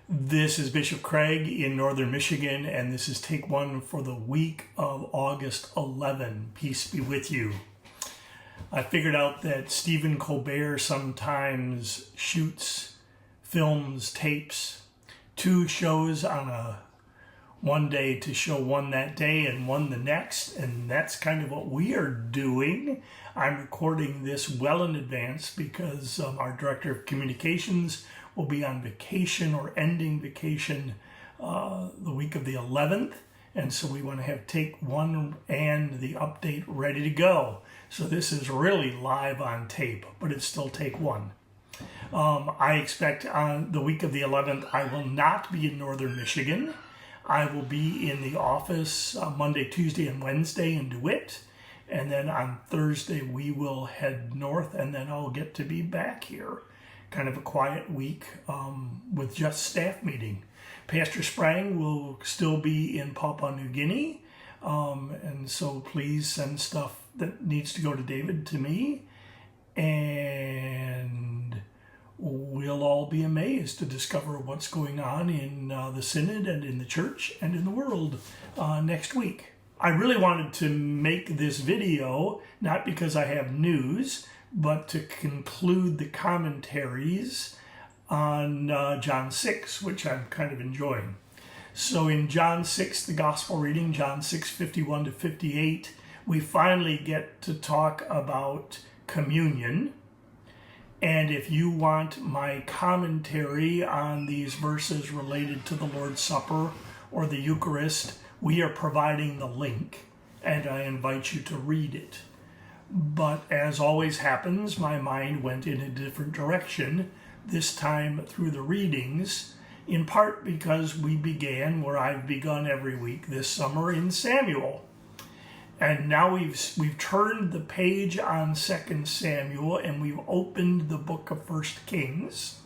This is Bishop Craig in Northern Michigan, and this is take one for the week of August 11. Peace be with you. I figured out that Stephen Colbert sometimes shoots, films, tapes, 2 shows on one day to show one that day and one the next, and that's kind of what we are doing. I'm recording this well in advance because our Director of Communications will be on vacation or ending vacation the week of the 11th, and so we want to have take one and the update ready to go. So this is really live on tape, but it's still take one. I expect on the week of the 11th I will not be in Northern Michigan. I will be in the office Monday, Tuesday, and Wednesday in DeWitt, and then on Thursday we will head north, and then I'll get to be back here. Kind of a quiet week with just staff meeting. Pastor Sprang will still be in Papua New Guinea, and so please send stuff that needs to go to David to me, and we'll all be amazed to discover what's going on in the Synod and in the church and in the world next week. I really wanted to make this video, not because I have news, but to conclude the commentaries on John 6, which I'm kind of enjoying. So in John 6, the gospel reading, John 6, 51 to 58, we finally get to talk about communion. And if you want my commentary on these verses related to the Lord's Supper or the Eucharist, we are providing the link, and I invite you to read it. But as always happens, my mind went in a different direction, this time through the readings, in part because we began where I've begun every week this summer in Samuel. And now we've turned the page on 2 Samuel, and we've opened the book of 1 Kings.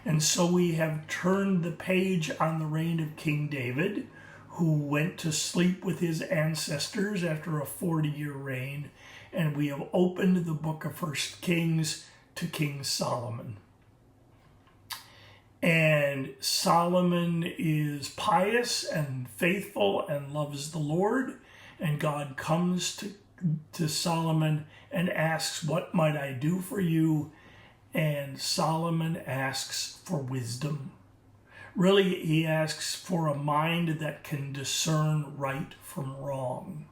And so we have turned the page on the reign of King David, who went to sleep with his ancestors after a 40-year reign. And we have opened the book of 1 Kings to King Solomon. And Solomon is pious and faithful and loves the Lord. And God comes to Solomon and asks, "What might I do for you?" And Solomon asks for wisdom. Really, he asks for a mind that can discern right from wrong.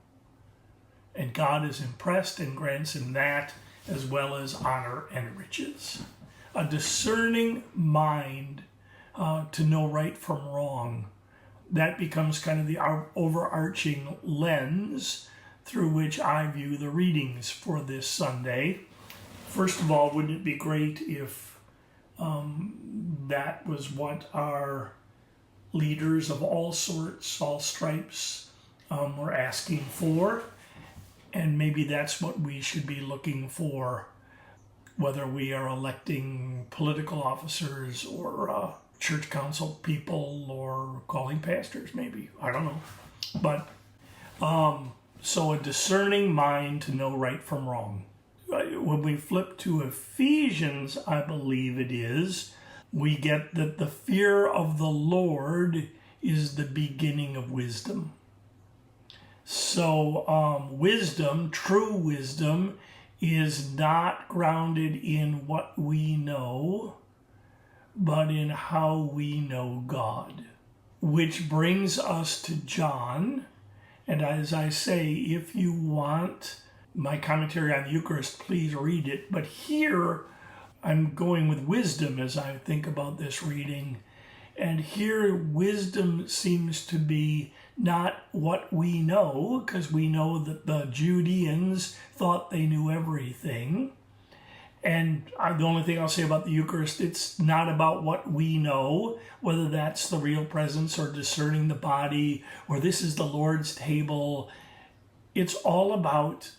And God is impressed and grants him that, as well as honor and riches. A discerning mind to know right from wrong. That becomes kind of the overarching lens through which I view the readings for this Sunday. First of all, wouldn't it be great if that was what our leaders of all sorts, all stripes, were asking for? And maybe that's what we should be looking for, whether we are electing political officers or church council people or calling pastors, maybe. I don't know. But so a discerning mind to know right from wrong. When we flip to Ephesians, I believe it is, we get that the fear of the Lord is the beginning of wisdom. So wisdom, true wisdom, is not grounded in what we know, but in how we know God. Which brings us to John. And as I say, if you want my commentary on the Eucharist, please read it. But here, I'm going with wisdom as I think about this reading. And here, wisdom seems to be not what we know, because we know that the Judeans thought they knew everything. And the only thing I'll say about the Eucharist, it's not about what we know, whether that's the real presence or discerning the body, or this is the Lord's table. It's all about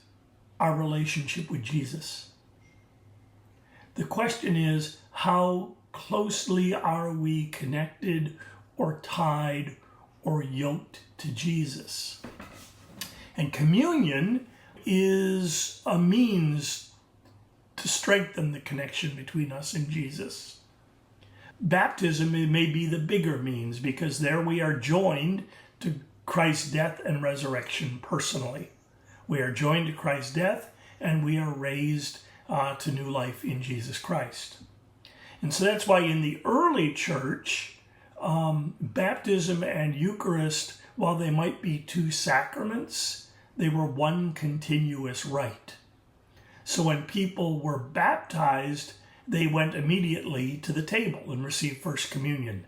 our relationship with Jesus. The question is, how closely are we connected or tied or yoked to Jesus? And communion is a means to strengthen the connection between us and Jesus. Baptism may be the bigger means, because there we are joined to Christ's death and resurrection personally. We are joined to Christ's death, and we are raised to new life in Jesus Christ. And so that's why in the early church, baptism and Eucharist, while they might be two sacraments, they were one continuous rite. So when people were baptized, they went immediately to the table and received First Communion.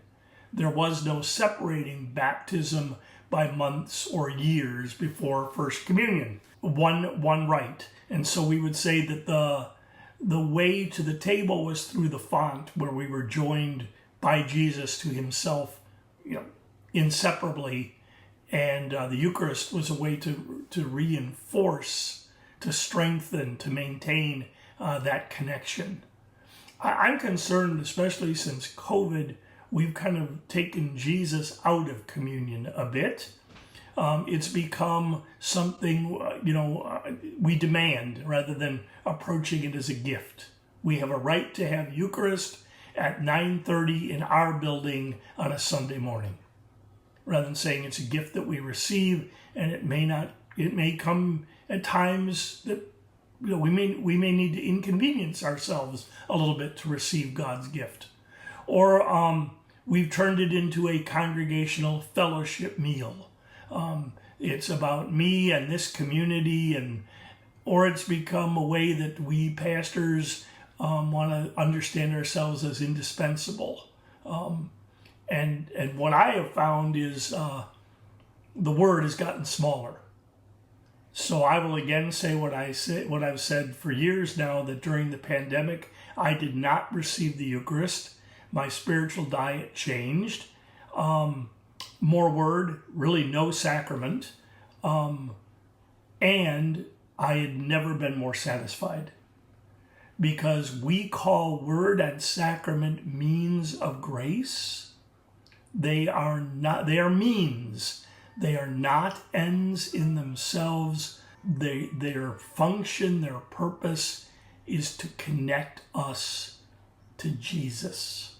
There was no separating baptism by months or years before First Communion. One rite. And so we would say that the way to the table was through the font, where we were joined by Jesus to himself, inseparably. And the Eucharist was a way to reinforce, to strengthen, to maintain that connection. I'm concerned, especially since COVID, we've kind of taken Jesus out of communion a bit. It's become something, we demand rather than approaching it as a gift. We have a right to have Eucharist at 9:30 in our building on a Sunday morning, rather than saying it's a gift that we receive, and it may come at times that we may need to inconvenience ourselves a little bit to receive God's gift. Or we've turned it into a congregational fellowship meal. It's about me and this community, or it's become a way that we pastors want to understand ourselves as indispensable. And what I have found is the word has gotten smaller. So I will again say what I've said for years now, that during the pandemic, I did not receive the Eucharist. My spiritual diet changed. More word, really no sacrament. And I had never been more satisfied, because we call word and sacrament means of grace. They are means. They are not ends in themselves. Their function, their purpose is to connect us to Jesus.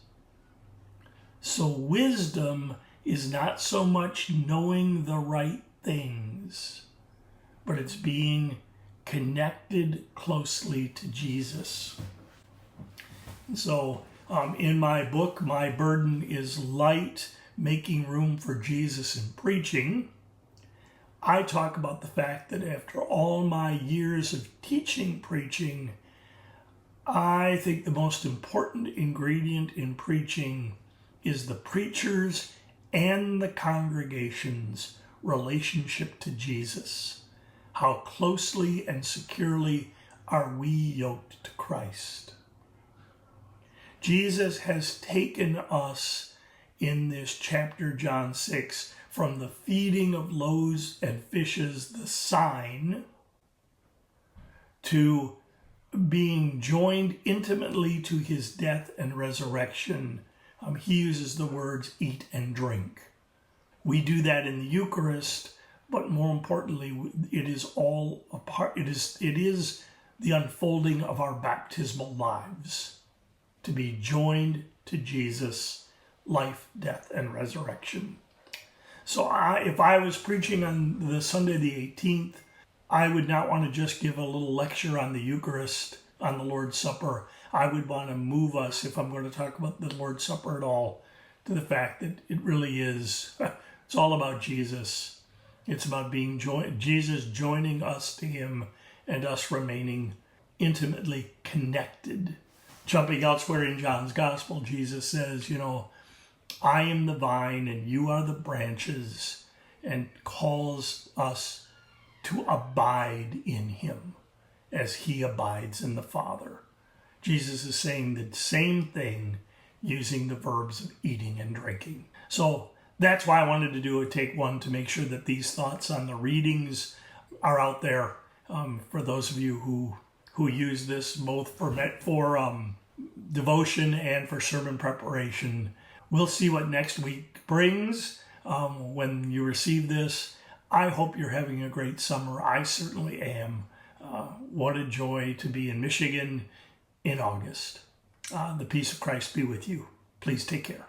So wisdom is not so much knowing the right things, but it's being connected closely to Jesus. And so in my book, My Burden is Light, Making Room for Jesus in Preaching, I talk about the fact that after all my years of teaching preaching, I think the most important ingredient in preaching is the preacher's and the congregation's relationship to Jesus. How closely and securely are we yoked to Christ? Jesus has taken us in this chapter, John 6, from the feeding of loaves and fishes, the sign, to being joined intimately to his death and resurrection. He uses the words eat and drink. We do that in the Eucharist, but more importantly, it is all a part. It is the unfolding of our baptismal lives, to be joined to Jesus, life, death, and resurrection. So if I was preaching on the Sunday the 18th, I would not want to just give a little lecture on the Eucharist, on the Lord's Supper. I would want to move us, if I'm going to talk about the Lord's Supper at all, to the fact that it really is, it's all about Jesus. It's about being Jesus joining us to him and us remaining intimately connected. Jumping elsewhere in John's Gospel, Jesus says, I am the vine and you are the branches, and calls us to abide in him as he abides in the Father. Jesus is saying the same thing using the verbs of eating and drinking. So that's why I wanted to do a take one, to make sure that these thoughts on the readings are out there for those of you who use this both for devotion and for sermon preparation. We'll see what next week brings when you receive this. I hope you're having a great summer. I certainly am. What a joy to be in Michigan in August. The peace of Christ be with you. Please take care.